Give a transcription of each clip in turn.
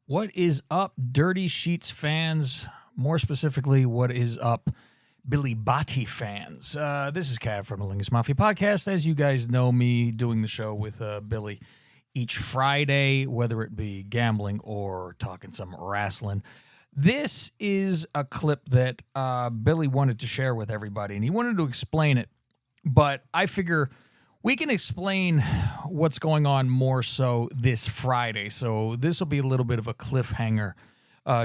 What is up, Dirty Sheets fans? More specifically, what is up, Billy Batti fans? This is Cav from the Lingus Mafia podcast. As you guys know me, doing the show with Billy each Friday, whether it be gambling or talking some wrestling. This is a clip that Billy wanted to share with everybody, and he wanted to explain it. But I figure we can explain what's going on more so this Friday. So this will be a little bit of a cliffhanger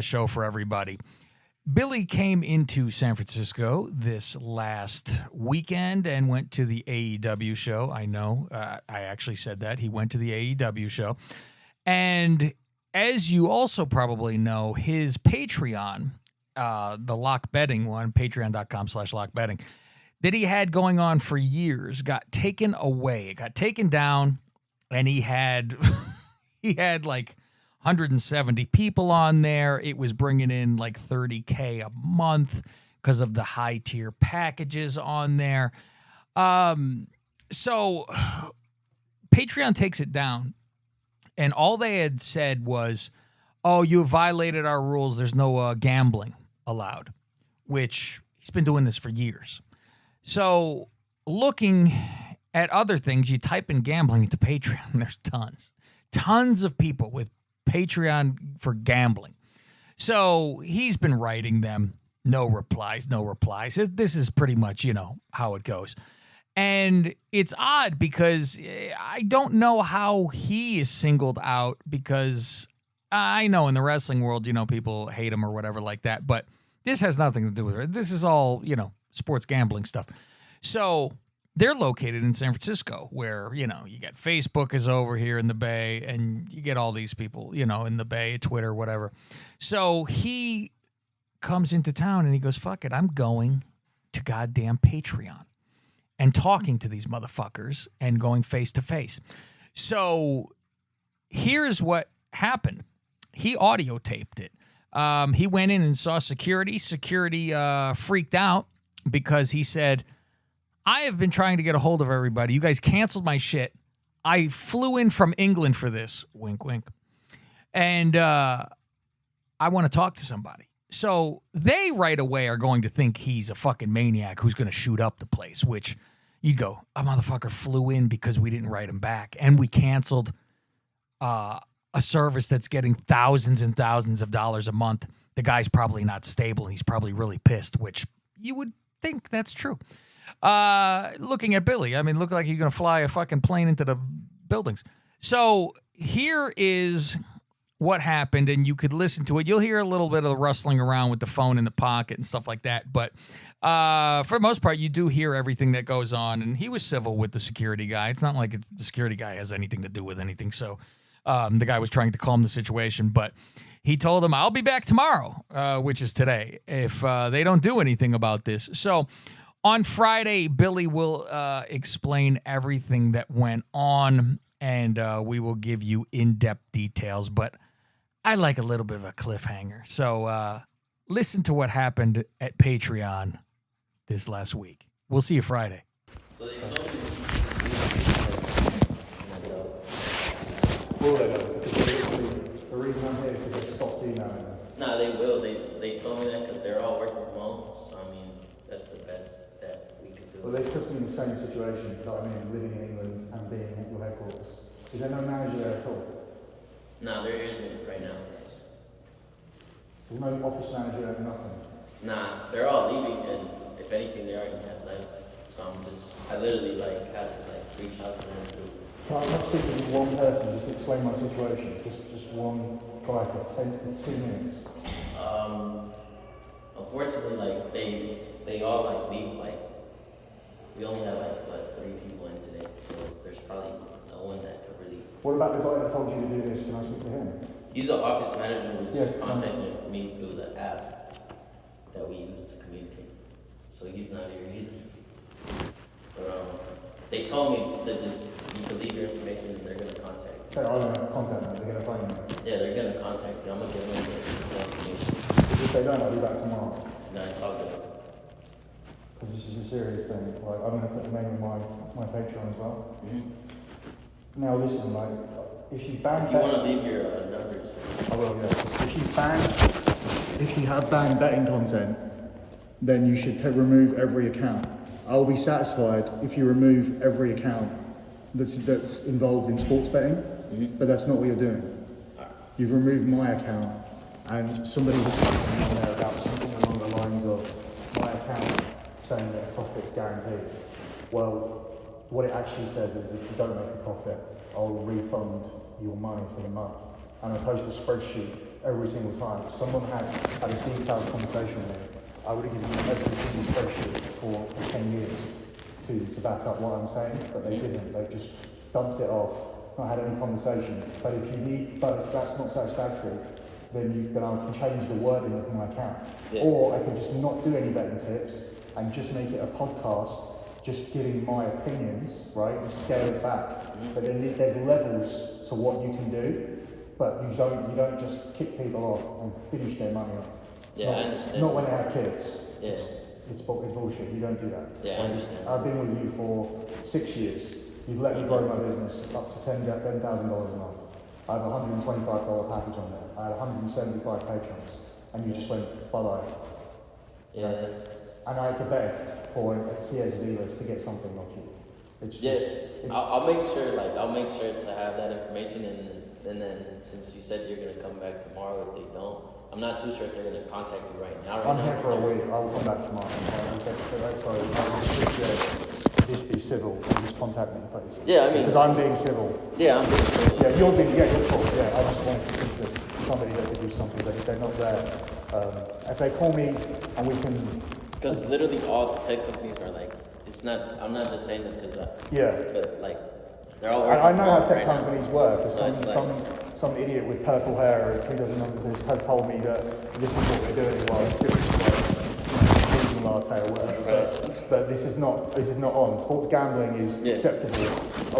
show for everybody. Billy came into San Francisco this last weekend and went to the AEW show. I know, I actually said that. He went to the AEW show. And as you also probably know, his Patreon, the lock betting one, patreon.com/lockbetting, that he had going on for years, got taken away. It got taken down, and he had like 170 people on there. It was bringing in like $30K a month because of the high tier packages on there. So Patreon takes it down, and all they had said was, "Oh, you have violated our rules. There's no gambling allowed," which he's been doing this for years. So looking at other things, you type in gambling into Patreon, and there's tons of people with Patreon for gambling. So he's been writing them, no replies. This is pretty much, how it goes. And it's odd because I don't know how he is singled out, because I know in the wrestling world, people hate him or whatever like that, but this has nothing to do with it. This is all, sports gambling stuff. So they're located in San Francisco, where, you got Facebook is over here in the Bay, and you get all these people, in the Bay, Twitter, whatever. So he comes into town and he goes, fuck it, I'm going to goddamn Patreon and talking to these motherfuckers and going face to face. So here's what happened. He audio taped it. He went in and saw security. Security freaked out because he said, I have been trying to get a hold of everybody. You guys canceled my shit. I flew in from England for this. Wink, wink. And I want to talk to somebody. So they right away are going to think he's a fucking maniac who's going to shoot up the place, which you'd go, a motherfucker flew in because we didn't write him back. And we canceled a service that's getting thousands and thousands of dollars a month. The guy's probably not stable, and he's probably really pissed, which you would think that's true. Looking at Billy, look like you're going to fly a fucking plane into the buildings. So here is what happened, and you could listen to it. You'll hear a little bit of the rustling around with the phone in the pocket and stuff like that, but for the most part, you do hear everything that goes on, and he was civil with the security guy. It's not like the security guy has anything to do with anything, so the guy was trying to calm the situation, but he told him, I'll be back tomorrow, which is today, if they don't do anything about this. So on Friday, Billy will explain everything that went on, and we will give you in-depth details, but I like a little bit of a cliffhanger. So listen to what happened at Patreon this last week. We'll see you Friday. So they told me the reason I'm here is because they stopped emailing them. No, they will. They told me that because they're all working from home. So that's the best that we could do. Well, they're still in the same situation, living in England and being at your headquarters. Is there no manager there at all? No, there isn't right now. There's no office manager, nothing? Nah, they're all leaving, and if anything, they already have left. So I literally had to reach out to them too. Can I speak to one person just to explain my situation? Just one guy for 2 minutes. Unfortunately, they all leave. We only have 3 people in today, so there's probably no one that could really. What about the guy that told you to do this? Can I speak to him? He's the office manager who's contacted me through the app that we use to communicate. So he's not here either. But they told me to just, you can leave your information and they're going to contact you. So I'm going to contact them, they're going to phone me? Yeah, they're going to contact you. I'm going to give them the information. If they don't, I'll be back tomorrow. No, it's all good. Because this is a serious thing. I'm going to put the name of my Patreon as well. Mm-hmm. Now listen, if you ban if you want to leave your numbers. I will, yeah. If you have banned betting content, then you should remove every account. I'll be satisfied if you remove every account that's involved in sports betting, but that's not what you're doing. You've removed my account, and somebody was talking on there about something along the lines of my account saying that profit's guaranteed. Well, what it actually says is if you don't make a profit, I'll refund your money for the month. And I post a spreadsheet every single time. If someone had a detailed conversation with me, I would have given you every single spreadsheet for 10 years to back up what I'm saying, but they didn't. They've just dumped it off, not had any conversation. But if that's not satisfactory, then I can change the wording of my account. Yeah. Or I can just not do any betting tips and just make it a podcast, just giving my opinions, right, and scale it back. But then there's levels to what you can do, but you don't just kick people off and finish their money off. Yeah, I understand. Not when they have kids. Yeah. It's bullshit. You don't do that. Yeah, I understand. I've been with you for 6 years. You've let me grow my business up to $10,000 a month. I have a $125 package on there. I had 175 patrons, and you just went bye-bye. Yeah. And I had to beg for a CSV list to get something off you. It's just, I'll make sure to have that information, and then since you said you're gonna come back tomorrow, if they don't, I'm not too sure if they're gonna contact you right now. I'm here for a week. I'll come back tomorrow. Just be civil and just contact me, please. Yeah, I mean, because I'm being civil. Yeah, I'm being civil. Yeah, you're cool. Yeah, I just want to think that somebody that could do something, but if they're not there, if they call me and we can. Because literally all tech companies are like, it's not. I'm not just saying this because. But like, they're all. I know how tech companies work. Some idiot with purple hair who doesn't understand has told me that this is what we're doing while it's seriously like latte or whatever. But this is not on. Sports gambling is acceptable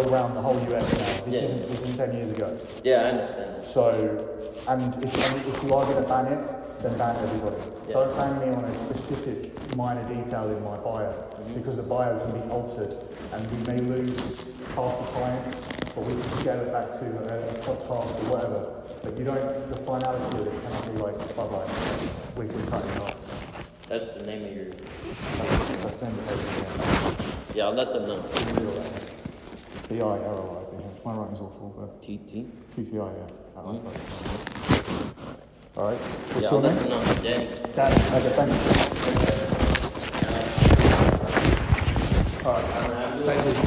around the whole US now. This isn't 10 years ago. Yeah, I understand. So, and if you are going to ban it, then ban everybody. Yeah. Don't ban me on a specific minor detail in my bio, because the bio can be altered, and we may lose half the clients, but we can scale it back to a podcast or whatever. But the finality of it cannot be like, bye-bye, we're cutting it off. That's the name of your... That's the name of everything. Yeah, I'll let them know. B-I-L-L-I. My writing's awful, but... T-T? T-T-I, yeah. Alright. Yeah, I'll let them know. Danny. Okay, thank you. Alright, thank you.